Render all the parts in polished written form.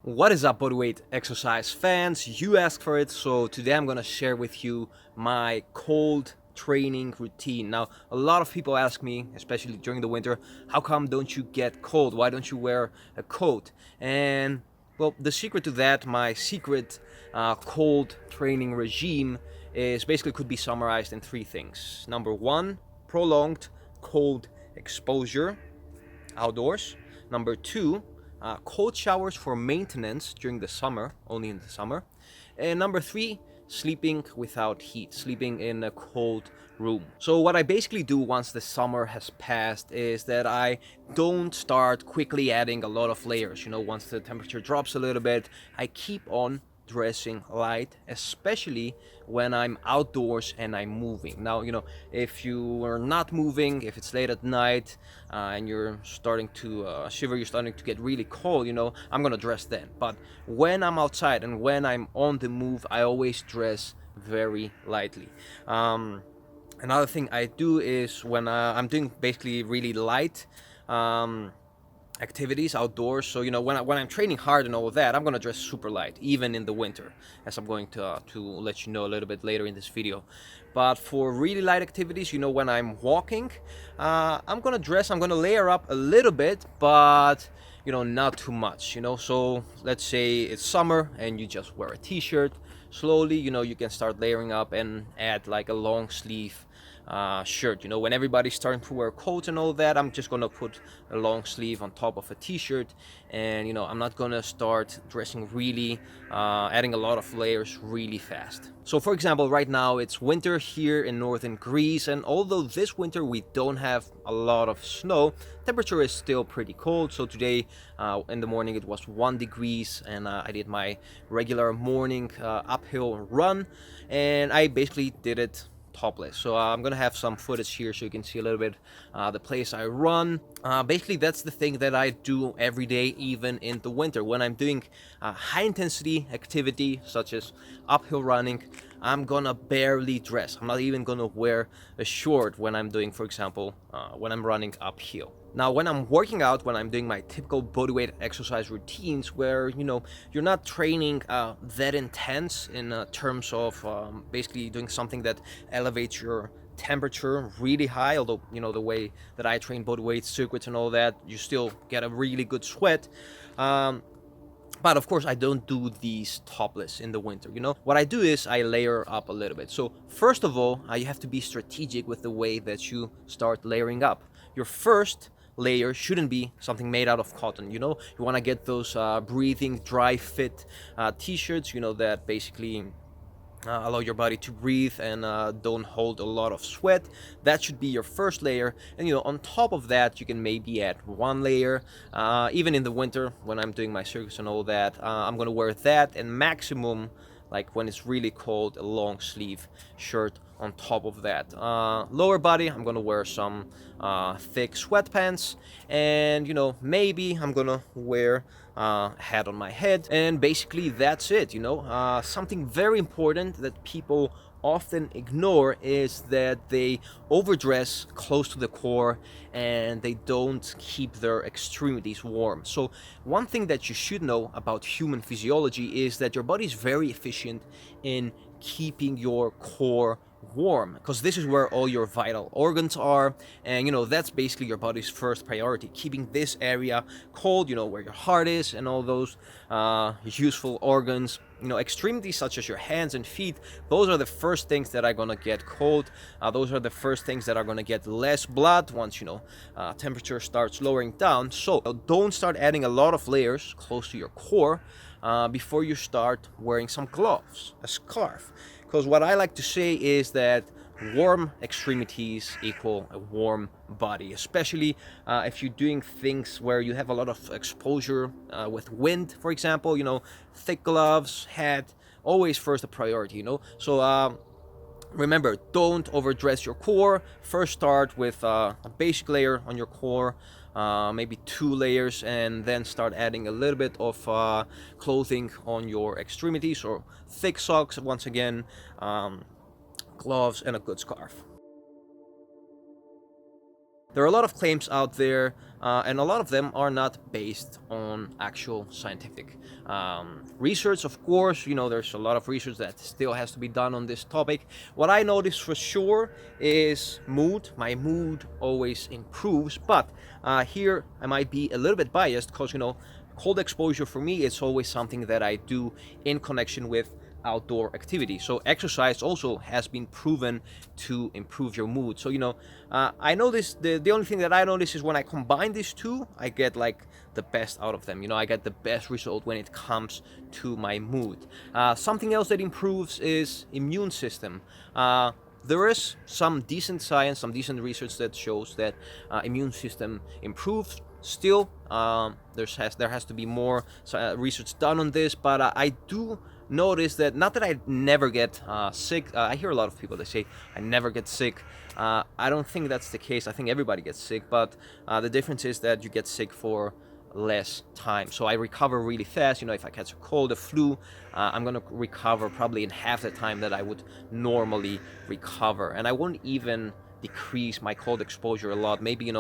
What is up, bodyweight exercise fans? You asked for it, so today I'm gonna share with you my cold training routine. Now, a lot of people ask me, especially during the winter, how come don't you get cold? Why don't you wear a coat? And well, the secret to that, my secret cold training regime is basically could be summarized in three things. Number one, prolonged cold exposure outdoors. Number two, cold showers for maintenance during the summer, only in the summer. And number three, sleeping without heat, sleeping in a cold room. So what I basically do once the summer has passed is that I don't start quickly adding a lot of layers. Once the temperature drops a little bit, I keep on dressing light, especially when I'm outdoors and I'm moving. Now, if you are not moving, if it's late at night and you're starting to shiver, you're starting to get really cold, I'm gonna dress then. But when I'm outside and when I'm on the move, I always dress very lightly. Another thing I do is when I'm doing basically really light activities outdoors. So when I'm training hard and all of that, I'm gonna dress super light, even in the winter, as I'm going to let you know a little bit later in this video. But for really light activities, when I'm walking, I'm gonna layer up a little bit, but not too much. So let's say it's summer and you just wear a t-shirt. Slowly, you can start layering up and add like a long sleeve shirt. When everybody's starting to wear coats and all that, I'm just gonna put a long sleeve on top of a t-shirt, and I'm not gonna start dressing really adding a lot of layers really fast. So for example, right now it's winter here in northern Greece, and although this winter we don't have a lot of snow, temperature is still pretty cold. So today in the morning it was 1 degrees, and I did my regular morning uphill run, and I basically did it topless. So I'm gonna have some footage here so you can see a little bit the place I run. Basically that's the thing that I do every day, even in the winter. When I'm doing high intensity activity such as uphill running, I'm gonna barely dress. I'm not even gonna wear a short when I'm doing, for example, when I'm running uphill. Now, when I'm working out, when I'm doing my typical bodyweight exercise routines, where you're not training that intense in terms of basically doing something that elevates your temperature really high, although the way that I train bodyweight circuits and all that, you still get a really good sweat. But of course, I don't do these topless in the winter. What I do is I layer up a little bit. So first of all, you have to be strategic with the way that you start layering up. Your first layer shouldn't be something made out of cotton. You want to get those breathing, dry fit t-shirts, that basically allow your body to breathe and don't hold a lot of sweat. That should be your first layer, and on top of that you can maybe add one layer. Even in the winter when I'm doing my circuits and all that, I'm gonna wear that, and maximum, like when it's really cold, a long sleeve shirt on top of that. Lower body, I'm gonna wear some thick sweatpants, and maybe I'm gonna wear hat on my head, and basically that's it. Something very important that people often ignore is that they overdress close to the core and they don't keep their extremities warm. So one thing that you should know about human physiology is that your body is very efficient in keeping your core warm, because this is where all your vital organs are, and that's basically your body's first priority, keeping this area cold, where your heart is and all those useful organs. Extremities such as your hands and feet, those are the first things that are gonna get cold. Those are the first things that are gonna get less blood once temperature starts lowering down. So don't start adding a lot of layers close to your core before you start wearing some gloves, a scarf. Because what I like to say is that warm extremities equal a warm body, especially if you're doing things where you have a lot of exposure with wind, for example. Thick gloves, hat, always first a priority. So remember, don't overdress your core. First start with a basic layer on your core, maybe 2 layers, and then start adding a little bit of clothing on your extremities, or thick socks once again, gloves, and a good scarf. There are a lot of claims out there, and a lot of them are not based on actual scientific research. Of course, there's a lot of research that still has to be done on this topic. What I noticed for sure is mood. My mood always improves, but here I might be a little bit biased because, cold exposure for me is always something that I do in connection with outdoor activity. So exercise also has been proven to improve your mood. So I notice the only thing that I notice is when I combine these two, I get like the best out of them. I get the best result when it comes to my mood. Something else that improves is immune system. There is some decent science, some decent research that shows that immune system improves. Still, there has to be more research done on this, but I do notice that, not that I never get sick. I hear a lot of people that say I never get sick. I don't think that's the case. I think everybody gets sick, but the difference is that you get sick for less time. So I recover really fast. If I catch a cold, a flu, I'm gonna recover probably in half the time that I would normally recover, and I won't even decrease my cold exposure a lot. Maybe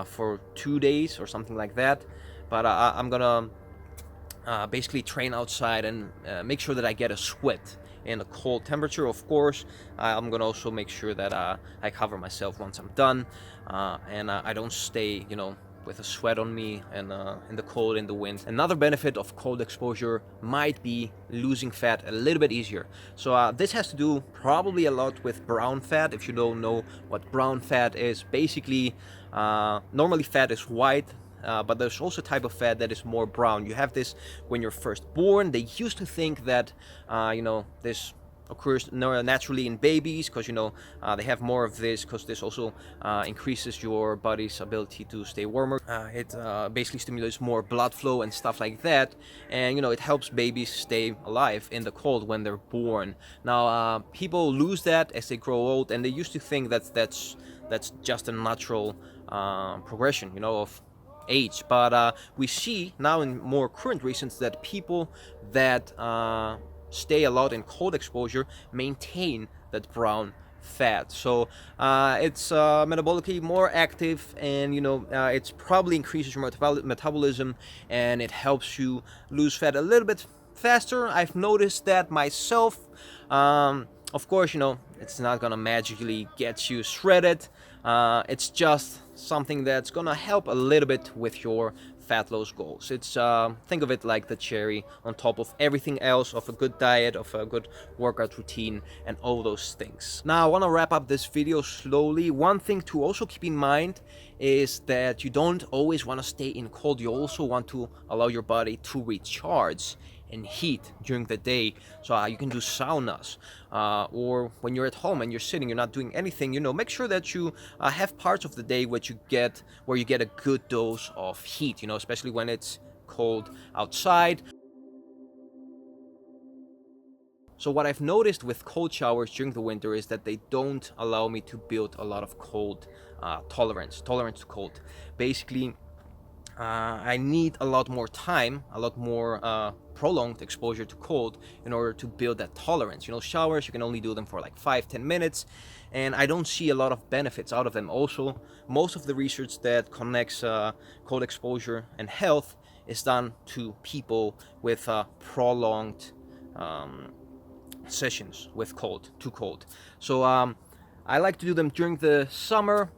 for 2 days or something like that. But I'm gonna basically train outside and make sure that I get a sweat in a cold temperature. Of course, I'm gonna also make sure that I cover myself once I'm done, and I don't stay, with a sweat on me and in the cold, in the wind. Another benefit of cold exposure might be losing fat a little bit easier. So this has to do probably a lot with brown fat. If you don't know what brown fat is, basically normally fat is white, but there's also a type of fat that is more brown. You have this when you're first born. They used to think that this occurs naturally in babies because they have more of this, because this also increases your body's ability to stay warmer. It basically stimulates more blood flow and stuff like that, and it helps babies stay alive in the cold when they're born. Now people lose that as they grow old, and they used to think that's just a natural progression of age. But we see now in more current research that people that stay a lot in cold exposure maintain that brown fat. So it's metabolically more active, and it's probably increases your metabolism, and it helps you lose fat a little bit faster. I've noticed that myself. Of course, it's not gonna magically get you shredded. It's just something that's gonna help a little bit with your fat loss goals. It's think of it like the cherry on top of everything else, of a good diet, of a good workout routine, and all those things. Now I want to wrap up this video slowly. One thing to also keep in mind is that you don't always want to stay in cold. You also want to allow your body to recharge and heat during the day. So you can do saunas, or when you're at home and you're sitting, you're not doing anything, make sure that you have parts of the day where you get a good dose of heat, especially when it's cold outside. So what I've noticed with cold showers during the winter is that they don't allow me to build a lot of cold tolerance to cold. Basically, I need a lot more time, a lot more prolonged exposure to cold in order to build that tolerance. Showers, you can only do them for like 5-10 minutes, and I don't see a lot of benefits out of them. Also, most of the research that connects cold exposure and health is done to people with prolonged sessions with too cold. So I like to do them during the summer.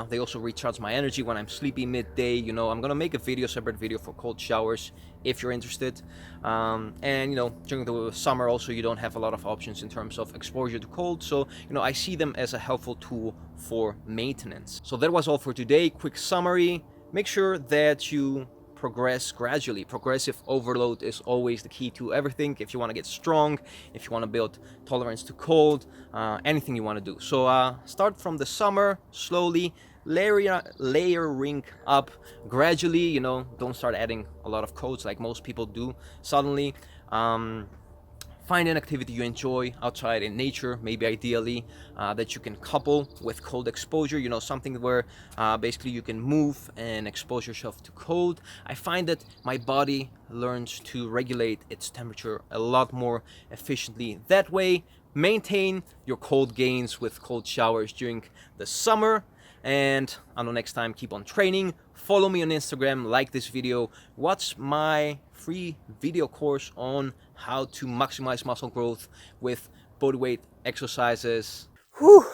They also recharge my energy when I'm sleepy midday. I'm gonna make a separate video for cold showers if you're interested. And during the summer also, you don't have a lot of options in terms of exposure to cold. So I see them as a helpful tool for maintenance. So that was all for today. Quick summary: make sure that you progress gradually. Progressive overload is always the key to everything. If you want to get strong, if you want to build tolerance to cold, anything you want to do. So start from the summer, slowly layering up gradually. Don't start adding a lot of codes like most people do suddenly. Find an activity you enjoy outside in nature, maybe ideally that you can couple with cold exposure, something where basically you can move and expose yourself to cold. I find that my body learns to regulate its temperature a lot more efficiently that way. Maintain your cold gains with cold showers during the summer, And until next time, keep on training. Follow me on Instagram, like this video, watch my free video course on how to maximize muscle growth with bodyweight exercises. Whew.